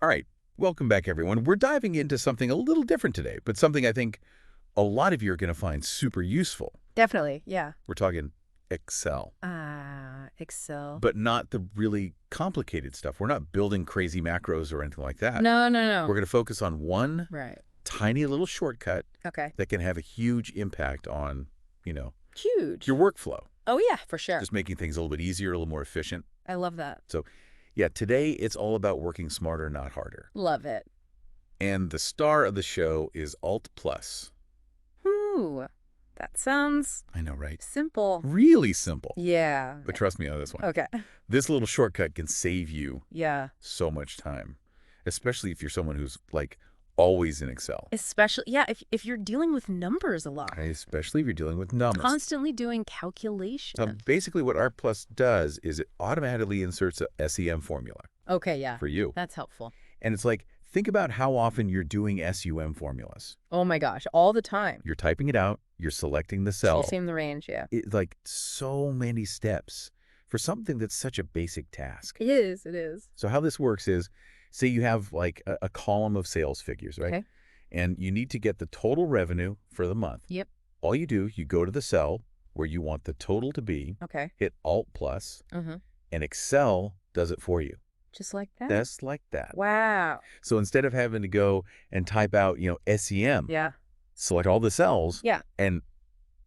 All right, welcome back, everyone. We're diving into something a little different today, but something I think a lot of you are going to find super useful. Definitely, yeah. We're talking Excel, Excel. but not the really complicated stuff. We're not building crazy macros or anything like that. No, no, no. We're going to focus on one Right. tiny little shortcut Okay. that can have a huge impact on, you know, Huge. your workflow, Oh, yeah, for sure. just making things a little bit easier, a little more efficient. I love that. So, yeah, today it's all about working smarter, not harder. Love it. And the star of the show is Alt Plus. Ooh, that sounds I know, right? simple. Really simple. Yeah. But trust me on this one. Okay. This little shortcut can save you Yeah. so much time, especially if you're someone who's like always in Excel, Especially, yeah, if you're dealing with numbers a lot, especially if you're dealing with numbers. constantly doing So calculations. basically what Art Plus does is it automatically inserts a SEM formula Okay, yeah. for you. That's helpful. And it's like, think about how often you're doing SUM formulas. Oh my gosh, all the time. You're typing it out, you're selecting the cell. Same the range, yeah. It's like so many steps for something that's such a basic task. It is, it is. So how this works is, say you have like a column of sales figures, right? Okay. And you need to get the total revenue for the month. Yep. All you do, you go to the cell where you want the total to be, Okay. hit Alt plus, Mm-hmm. and Excel does it for you. Just like that? Just like that. Wow. So instead of having to go and type out, SEM, Yeah. select all the cells, Yeah. and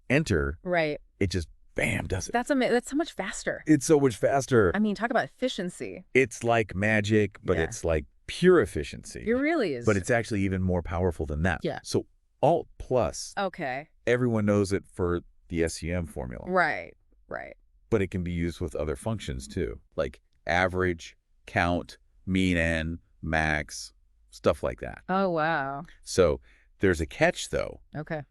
enter, Right. it just, bam, does it. That's so much faster. It's so much faster. I mean, talk about efficiency. It's like magic, but Yeah. it's like pure efficiency. It really is. But it's actually even more powerful than that. Yeah. So Alt plus, okay. everyone knows it for the SEM formula, Right. Right. but it can be used with other functions too, like average, count, mean n, max, stuff like that. Oh, wow. So there's a catch though. Okay.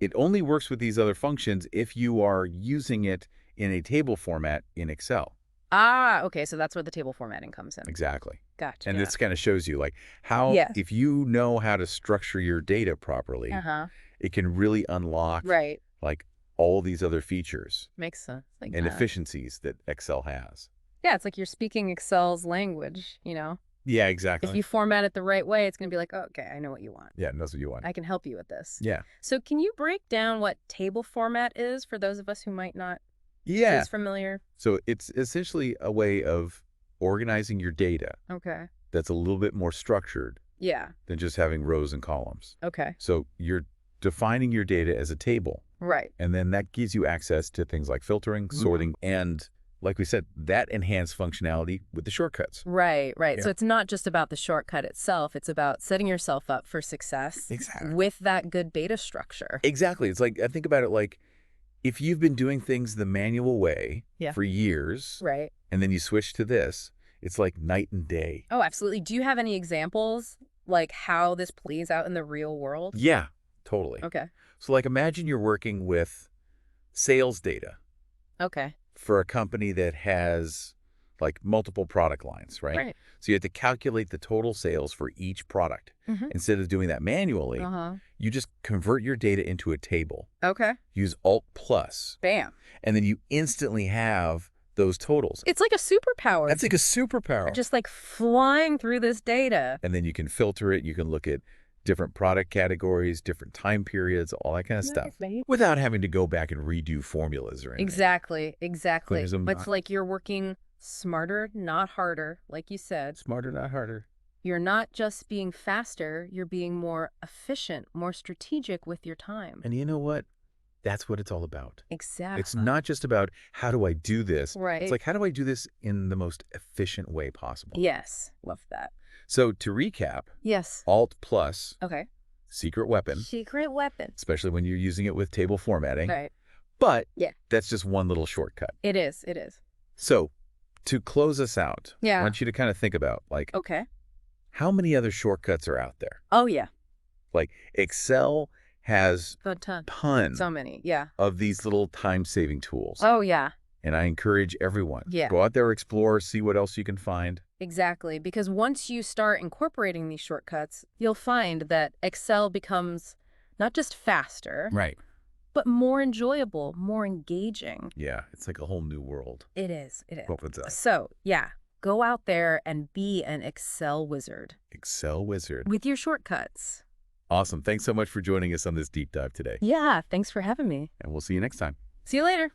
It only works with these other functions if you are using it in a table format in Excel. Okay. So that's where the table formatting comes in. Exactly. Gotcha. And this kind of shows you like how, Yes. if you know how to structure your data properly, Uh-huh. it can really unlock Right. like all these other features Makes sense. Like and that. efficiencies that Excel has. Yeah. It's like you're speaking Excel's language, Yeah, If exactly. you format it the right way, it's going to be like, oh, okay, I know what you want. Yeah, that's what you want. I can help you with this. Yeah. So can you break down what table format is for those of us who might not be Yeah. as familiar? So it's essentially a way of organizing your data Okay. that's a little bit more structured Yeah. than just having rows and columns. Okay. So you're defining your data as a table, Right. and then that gives you access to things like filtering, sorting, and like we said, that enhanced functionality with the shortcuts. Right, right. Yeah. So it's not just about the shortcut itself. It's about setting yourself up for success Exactly. with that good data structure. Exactly. It's like, I think about it like, if you've been doing things the manual way Yeah. for years, Right. and then you switch to this, it's like night and day. Oh, absolutely. Do you have any examples, like how this plays out in the real world? Yeah, totally. Okay. So like imagine you're working with sales data Okay. for a company that has like multiple product lines, right? Right. So you have to calculate the total sales for each product. Mhm. Instead of doing that manually, Uh-huh. you just convert your data into a table, Okay. use Alt plus, Bam. and then you instantly have those totals. It's like a superpower. That's like a superpower. Just like flying through this data. And then you can filter it. You can look at different product categories, different time periods, all that kind of stuff, without having to go back and redo formulas or anything. Exactly. Exactly. Clears them But it's out. like you're working smarter, not harder, like you said. Smarter, not harder. You're not just being faster, you're being more efficient, more strategic with your time. And you know what? That's what it's all about. Exactly. It's not just about how do I do this? Right. It's like, how do I do this in the most efficient way possible? Yes. Love that. So to recap, Yes. Alt plus, Okay. secret weapon, Secret weapon. especially when you're using it with table formatting. Right. But Yeah. that's just one little shortcut. It is. It is. So to close us out, Yeah. I want you to kind of think about like, Okay. how many other shortcuts are out there? Oh, yeah. Like Excel has A ton. tons So many. Yeah. of these little time-saving tools. Oh, yeah. And I encourage everyone, Yeah. go out there, explore, see what else you can find. Exactly. Because once you start incorporating these shortcuts, you'll find that Excel becomes not just faster, Right. but more enjoyable, more engaging. Yeah, it's like a whole new world It is. It is. opens up. So, yeah, Go out there and be an Excel wizard Excel wizard. with your shortcuts. Awesome. Thanks so much for joining us on this deep dive today. Yeah, thanks for having me. And we'll see you next time. See you later.